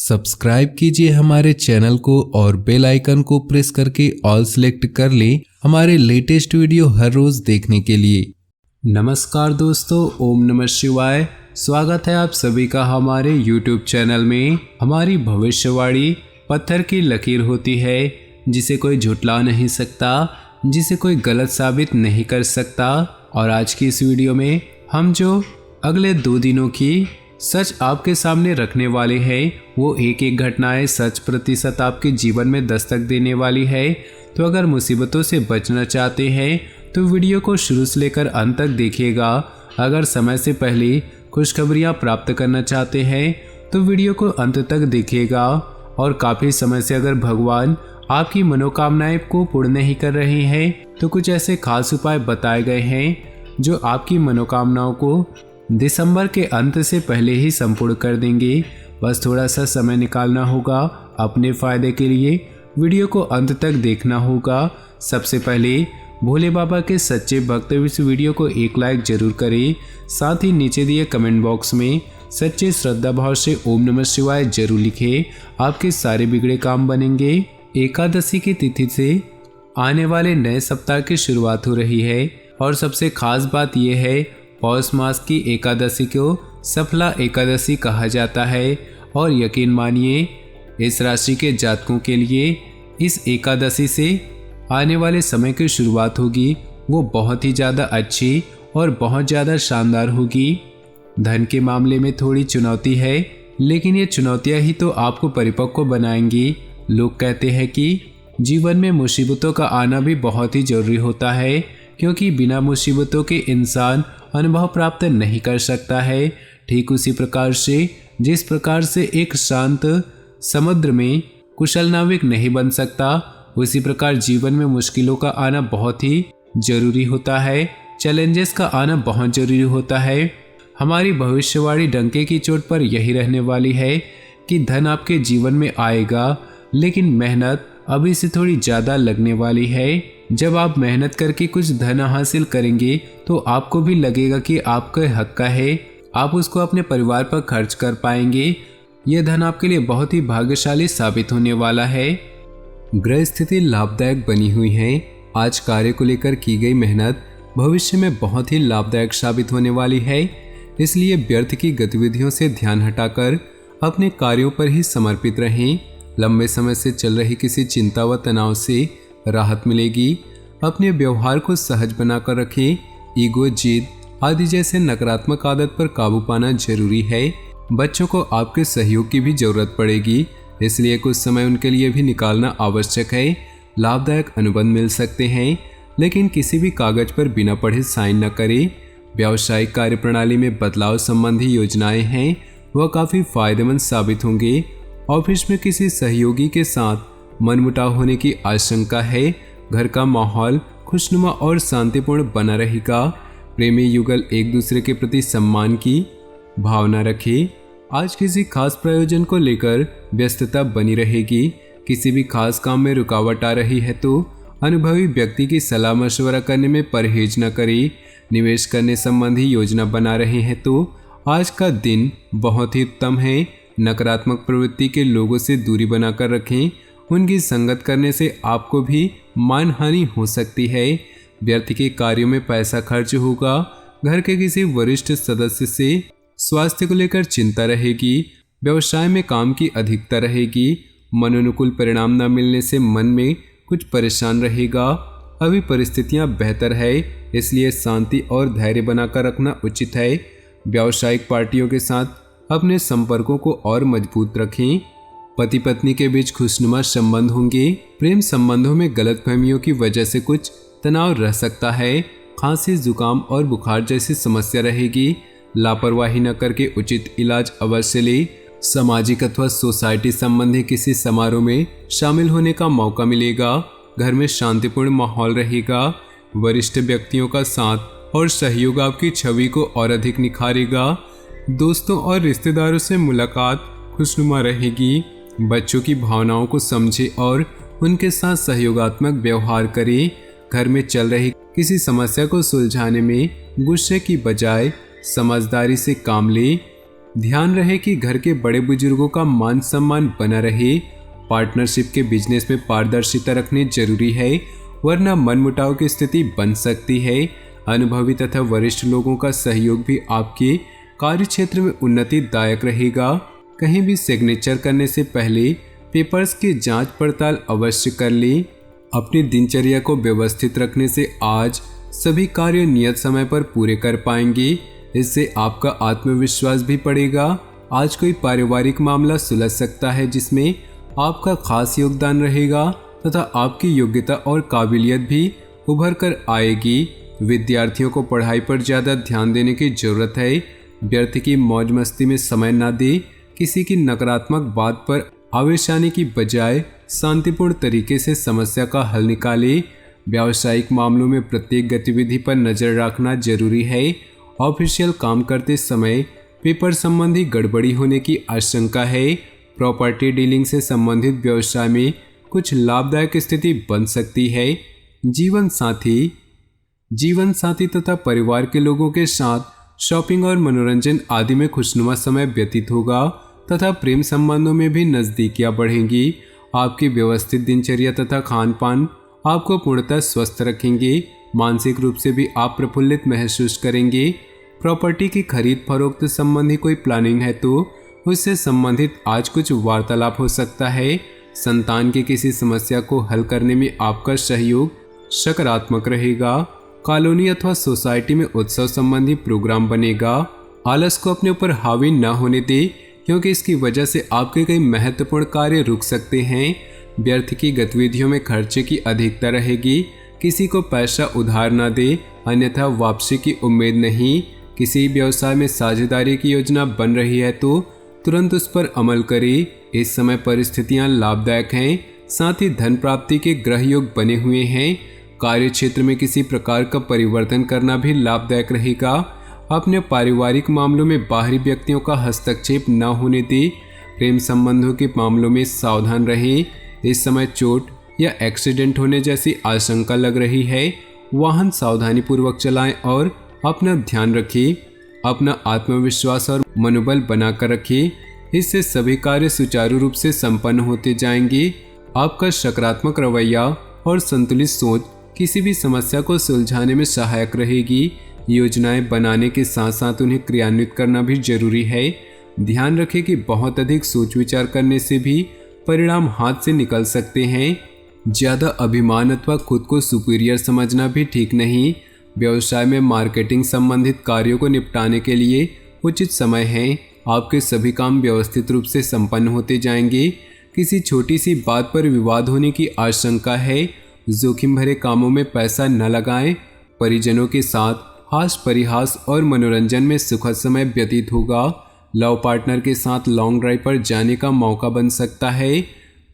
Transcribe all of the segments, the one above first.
Subscribe कीजिए हमारे channel को और बेल आइकन को प्रेस करके ऑल सेलेक्ट कर लें हमारे लेटेस्ट वीडियो हर रोज देखने के लिए। नमस्कार दोस्तों, ओम नमः शिवाय। स्वागत है आप सभी का हमारे YouTube चैनल में। हमारी भविष्यवाणी पत्थर की लकीर होती है जिसे कोई झुठला नहीं सकता, जिसे कोई गलत साबित नहीं कर सकता। और आज की इस वीडियो में हम जो अगले 2 दिनों की सच आपके सामने रखने वाले हैं वो एक एक घटनाएं सच प्रतिशत आपके जीवन में दस्तक देने वाली है। तो अगर मुसीबतों से बचना चाहते हैं तो वीडियो को शुरू से लेकर अंत तक देखिएगा। अगर समय से पहले खुशखबरियां प्राप्त करना चाहते हैं तो वीडियो को अंत तक देखिएगा। और काफ़ी समय से अगर भगवान आपकी मनोकामनाएं को पूर्ण नहीं कर रहे हैं तो कुछ ऐसे खास उपाय बताए गए हैं जो आपकी मनोकामनाओं को दिसंबर के अंत से पहले ही संपूर्ण कर देंगे। बस थोड़ा सा समय निकालना होगा अपने फ़ायदे के लिए, वीडियो को अंत तक देखना होगा। सबसे पहले भोले बाबा के सच्चे भक्त इस वीडियो को एक लाइक जरूर करें। साथ ही नीचे दिए कमेंट बॉक्स में सच्चे श्रद्धा भाव से ओम नमः शिवाय जरूर लिखें। आपके सारे बिगड़े काम बनेंगे। एकादशी की तिथि से आने वाले नए सप्ताह की शुरुआत हो रही है और सबसे खास बात यह है पौष मास की एकादशी को सफला एकादशी कहा जाता है। और यकीन मानिए इस राशि के जातकों के लिए इस एकादशी से आने वाले समय की शुरुआत होगी वो बहुत ही ज़्यादा अच्छी और बहुत ज़्यादा शानदार होगी। धन के मामले में थोड़ी चुनौती है, लेकिन ये चुनौतियाँ ही तो आपको परिपक्व बनाएंगी। लोग कहते हैं कि जीवन में मुसीबतों का आना भी बहुत ही ज़रूरी होता है, क्योंकि बिना मुसीबतों के इंसान अनुभव प्राप्त नहीं कर सकता है। ठीक उसी प्रकार से जिस प्रकार से एक शांत समुद्र में कुशल नाविक नहीं बन सकता, उसी प्रकार जीवन में मुश्किलों का आना बहुत ही जरूरी होता है। चैलेंजेस का आना बहुत जरूरी होता है। हमारी भविष्यवाणी डंके की चोट पर यही रहने वाली है कि धन आपके जीवन में आएगा, लेकिन मेहनत अभी से थोड़ी ज़्यादा लगने वाली है। जब आप मेहनत करके कुछ धन हासिल करेंगे तो आपको भी लगेगा कि आपका हक का है, आप उसको अपने परिवार पर खर्च कर पाएंगे। यह धन आपके लिए बहुत ही भाग्यशाली साबित होने वाला है। ग्रह स्थिति लाभदायक बनी हुई है। आज कार्य को लेकर की गई मेहनत भविष्य में बहुत ही लाभदायक साबित होने वाली है। इसलिए व्यर्थ की गतिविधियों से ध्यान हटाकर अपने कार्यों पर ही समर्पित रहें। लंबे समय से चल रही किसी चिंता व तनाव से राहत मिलेगी। अपने व्यवहार को सहज बनाकर रखें। ईगो, जिद आदि जैसे नकारात्मक आदत पर काबू पाना जरूरी है। बच्चों को आपके सहयोग की भी जरूरत पड़ेगी, इसलिए कुछ समय उनके लिए भी निकालना आवश्यक है। लाभदायक अनुबंध मिल सकते हैं, लेकिन किसी भी कागज पर बिना पढ़े साइन न करें। व्यावसायिक कार्यप्रणाली में बदलाव संबंधी योजनाएं हैं वह काफ़ी फायदेमंद साबित होंगे। ऑफिस में किसी सहयोगी के साथ मनमुटाव होने की आशंका है। घर का माहौल खुशनुमा और शांतिपूर्ण बना रहेगा। प्रेमी युगल एक दूसरे के प्रति सम्मान की भावना रखें। आज किसी खास प्रयोजन को लेकर व्यस्तता बनी रहेगी। किसी भी खास काम में रुकावट आ रही है तो अनुभवी व्यक्ति की सलाह मशवरा करने में परहेज न करें। निवेश करने संबंधी योजना बना रहे हैं तो आज का दिन बहुत ही उत्तम है। नकारात्मक प्रवृत्ति के लोगों से दूरी बनाकर रखें। उनकी संगत करने से आपको भी मानहानि हो सकती है। व्यर्थ के कार्यों में पैसा खर्च होगा। घर के किसी वरिष्ठ सदस्य से स्वास्थ्य को लेकर चिंता रहेगी। व्यवसाय में काम की अधिकता रहेगी। मनोनुकूल परिणाम न मिलने से मन में कुछ परेशान रहेगा। अभी परिस्थितियां बेहतर है, इसलिए शांति और धैर्य बनाकर रखना उचित है। व्यावसायिक पार्टियों के साथ अपने संपर्कों को और मजबूत रखें। पति पत्नी के बीच खुशनुमा संबंध होंगे। प्रेम संबंधों में गलतफहमियों की वजह से कुछ तनाव रह सकता है। खांसी, जुकाम और बुखार जैसी समस्या रहेगी। लापरवाही न करके उचित इलाज अवश्य ले। सामाजिक अथवा सोसाइटी संबंधी किसी समारोह में शामिल होने का मौका मिलेगा। घर में शांतिपूर्ण माहौल रहेगा। वरिष्ठ व्यक्तियों का साथ और सहयोग आपकी छवि को और अधिक निखारेगा। दोस्तों और रिश्तेदारों से मुलाकात खुशनुमा रहेगी। बच्चों की भावनाओं को समझे और उनके साथ सहयोगात्मक व्यवहार करें। घर में चल रही किसी समस्या को सुलझाने में गुस्से की बजाय समझदारी से काम लें। ध्यान रहे कि घर के बड़े बुजुर्गों का मान सम्मान बना रहे। पार्टनरशिप के बिजनेस में पारदर्शिता रखनी जरूरी है, वरना मनमुटाव की स्थिति बन सकती है। अनुभवी तथा वरिष्ठ लोगों का सहयोग भी आपके कार्य क्षेत्र में उन्नतिदायक रहेगा। कहीं भी सिग्नेचर करने से पहले पेपर्स की जांच पड़ताल अवश्य कर लें। अपनी दिनचर्या को व्यवस्थित रखने से आज सभी कार्य नियत समय पर पूरे कर पाएंगे। इससे आपका आत्मविश्वास भी बढ़ेगा। आज कोई पारिवारिक मामला सुलझ सकता है जिसमें आपका खास योगदान रहेगा तथा आपकी योग्यता और काबिलियत भी उभर कर आएगी। विद्यार्थियों को पढ़ाई पर ज़्यादा ध्यान देने की जरूरत है। व्यर्थ की मौज मस्ती में समय न दे। किसी की नकारात्मक बात पर आवेश आने की बजाय शांतिपूर्ण तरीके से समस्या का हल निकालें। व्यावसायिक मामलों में प्रत्येक गतिविधि पर नज़र रखना जरूरी है। ऑफिशियल काम करते समय पेपर संबंधी गड़बड़ी होने की आशंका है। प्रॉपर्टी डीलिंग से संबंधित व्यवसाय में कुछ लाभदायक स्थिति बन सकती है। जीवन साथी तथा परिवार के लोगों के साथ शॉपिंग और मनोरंजन आदि में खुशनुमा समय व्यतीत होगा तथा प्रेम संबंधों में भी नज़दीकियां बढ़ेंगी। आपकी व्यवस्थित दिनचर्या तथा खान पान आपको पूर्णतः स्वस्थ रखेंगे। मानसिक रूप से भी आप प्रफुल्लित महसूस करेंगे। प्रॉपर्टी की खरीद फरोख्त संबंधी कोई प्लानिंग है तो उससे संबंधित आज कुछ वार्तालाप हो सकता है। संतान की किसी समस्या को हल करने में आपका सहयोग सकारात्मक रहेगा। कॉलोनी अथवा सोसाइटी में उत्सव संबंधी प्रोग्राम बनेगा। आलस को अपने ऊपर हावी न होने दे, क्योंकि इसकी वजह से आपके कई महत्वपूर्ण कार्य रुक सकते हैं। व्यर्थ की गतिविधियों में खर्चे की अधिकता रहेगी। किसी को पैसा उधार न दे, अन्यथा वापसी की उम्मीद नहीं। किसी व्यवसाय में साझेदारी की योजना बन रही है तो तुरंत उस पर अमल करें। इस समय परिस्थितियां लाभदायक हैं। साथ ही धन प्राप्ति के ग्रह योग बने हुए हैं। कार्य क्षेत्र में किसी प्रकार का परिवर्तन करना भी लाभदायक रहेगा। अपने पारिवारिक मामलों में बाहरी व्यक्तियों का हस्तक्षेप न होने दें। प्रेम संबंधों के मामलों में सावधान रहें। इस समय चोट या एक्सीडेंट होने जैसी आशंका लग रही है। वाहन सावधानीपूर्वक चलाएं और अपना ध्यान रखें। अपना आत्मविश्वास और मनोबल बनाकर रखें। इससे सभी कार्य सुचारू रूप से संपन्न होते जाएंगे। आपका सकारात्मक रवैया और संतुलित सोच किसी भी समस्या को सुलझाने में सहायक रहेगी। योजनाएं बनाने के साथ साथ उन्हें क्रियान्वित करना भी जरूरी है। ध्यान रखें कि बहुत अधिक सोच विचार करने से भी परिणाम हाथ से निकल सकते हैं। ज़्यादा अभिमान अथवा खुद को सुपीरियर समझना भी ठीक नहीं। व्यवसाय में मार्केटिंग संबंधित कार्यों को निपटाने के लिए उचित समय है। आपके सभी काम व्यवस्थित रूप से संपन्न होते जाएंगे। किसी छोटी सी बात पर विवाद होने की आशंका है। जोखिम भरे कामों में पैसा न लगाएं। परिजनों के साथ हास परिहास और मनोरंजन में सुखद समय व्यतीत होगा। लव पार्टनर के साथ लॉन्ग ड्राइव पर जाने का मौका बन सकता है।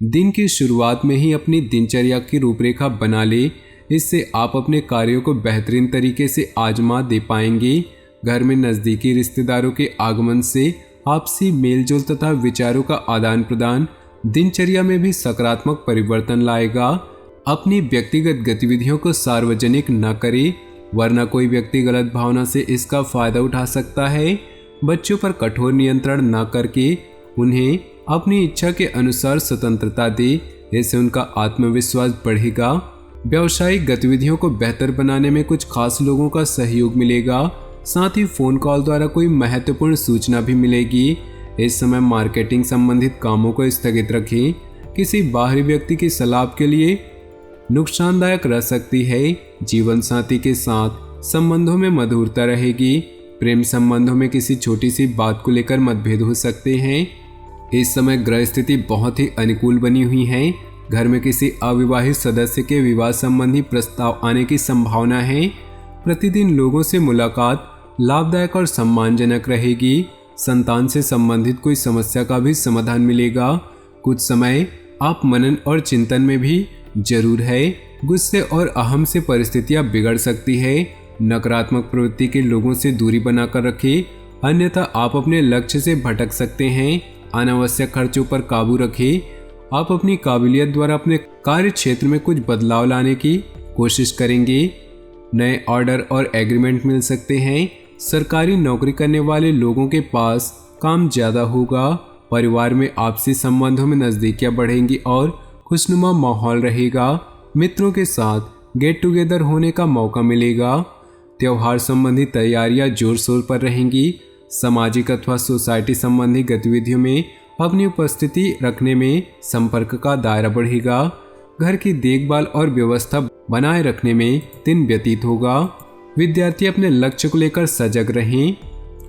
दिन की शुरुआत में ही अपनी दिनचर्या की रूपरेखा बना ले। इससे आप अपने कार्यों को बेहतरीन तरीके से आजमा दे पाएंगे। घर में नज़दीकी रिश्तेदारों के आगमन से आपसी मेलजोल तथा विचारों का आदान प्रदान दिनचर्या में भी सकारात्मक परिवर्तन लाएगा। अपनी व्यक्तिगत गतिविधियों को सार्वजनिक न करें, वरना कोई व्यक्ति गलत भावना से इसका फायदा उठा सकता है। बच्चों पर कठोर नियंत्रण न करके उन्हें अपनी इच्छा के अनुसार स्वतंत्रता दे। इससे उनका आत्मविश्वास बढ़ेगा। व्यावसायिक गतिविधियों को बेहतर बनाने में कुछ खास लोगों का सहयोग मिलेगा। साथ ही फोन कॉल द्वारा कोई महत्वपूर्ण सूचना भी मिलेगी। इस समय मार्केटिंग संबंधित कामों को स्थगित रखें। किसी बाहरी व्यक्ति की सलाह के लिए नुकसानदायक रह सकती है। जीवन साथी के साथ संबंधों में मधुरता रहेगी। प्रेम संबंधों में किसी छोटी सी बात को लेकर मतभेद हो सकते हैं। इस समय ग्रह स्थिति बहुत ही अनुकूल बनी हुई है। घर में किसी अविवाहित सदस्य के विवाह संबंधी प्रस्ताव आने की संभावना है। प्रतिदिन लोगों से मुलाकात लाभदायक और सम्मानजनक रहेगी। संतान से संबंधित कोई समस्या का भी समाधान मिलेगा। कुछ समय आप मनन और चिंतन में भी जरूर है। गुस्से और अहम से परिस्थितियां बिगड़ सकती है। नकारात्मक प्रवृत्ति के लोगों से दूरी बनाकर रखें, अन्यथा आप अपने लक्ष्य से भटक सकते हैं। अनावश्यक खर्चों पर काबू रखें। आप अपनी काबिलियत द्वारा अपने कार्य क्षेत्र में कुछ बदलाव लाने की कोशिश करेंगे। नए ऑर्डर और एग्रीमेंट मिल सकते हैं। सरकारी नौकरी करने वाले लोगों के पास काम ज्यादा होगा। परिवार में आपसी संबंधों में नजदीकियां बढ़ेंगी और खुशनुमा माहौल रहेगा। मित्रों के साथ गेट टुगेदर होने का मौका मिलेगा। त्योहार संबंधी तैयारियां जोर शोर पर रहेंगी। सामाजिक अथवा सोसाइटी संबंधी गतिविधियों में अपनी उपस्थिति रखने में संपर्क का दायरा बढ़ेगा। घर की देखभाल और व्यवस्था बनाए रखने में दिन व्यतीत होगा। विद्यार्थी अपने लक्ष्य को लेकर सजग रहें।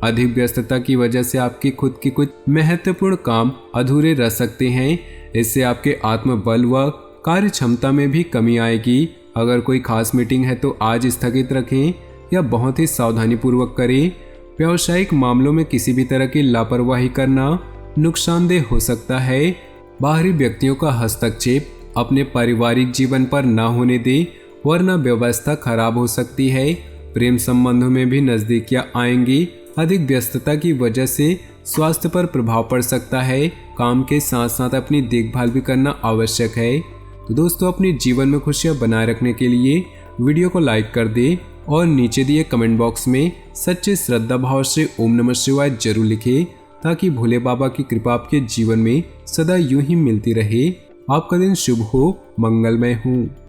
अधिक व्यस्तता की वजह से आपकी खुद की कुछ महत्वपूर्ण काम अधूरे रह सकते हैं। इससे आपके आत्मबल व कार्य क्षमता में भी कमी आएगी। अगर कोई खास मीटिंग है तो आज स्थगित रखें या बहुत ही सावधानी पूर्वक करें। व्यावसायिक मामलों में किसी भी तरह की लापरवाही करना नुकसानदेह हो सकता है। बाहरी व्यक्तियों का हस्तक्षेप अपने पारिवारिक जीवन पर ना होने दें, वरना व्यवस्था खराब हो सकती है। प्रेम संबंधों में भी नजदीकियां आएंगी। अधिक व्यस्तता की वजह से स्वास्थ्य पर प्रभाव पड़ सकता है। काम के साथ साथ अपनी देखभाल भी करना आवश्यक है। तो दोस्तों, अपने जीवन में खुशियां बनाए रखने के लिए वीडियो को लाइक कर दें और नीचे दिए कमेंट बॉक्स में सच्चे श्रद्धा भाव से ओम नमः शिवाय जरूर लिखें, ताकि भोले बाबा की कृपा आपके जीवन में सदा यूं ही मिलती रहे। आपका दिन शुभ हो, मंगलमय हो।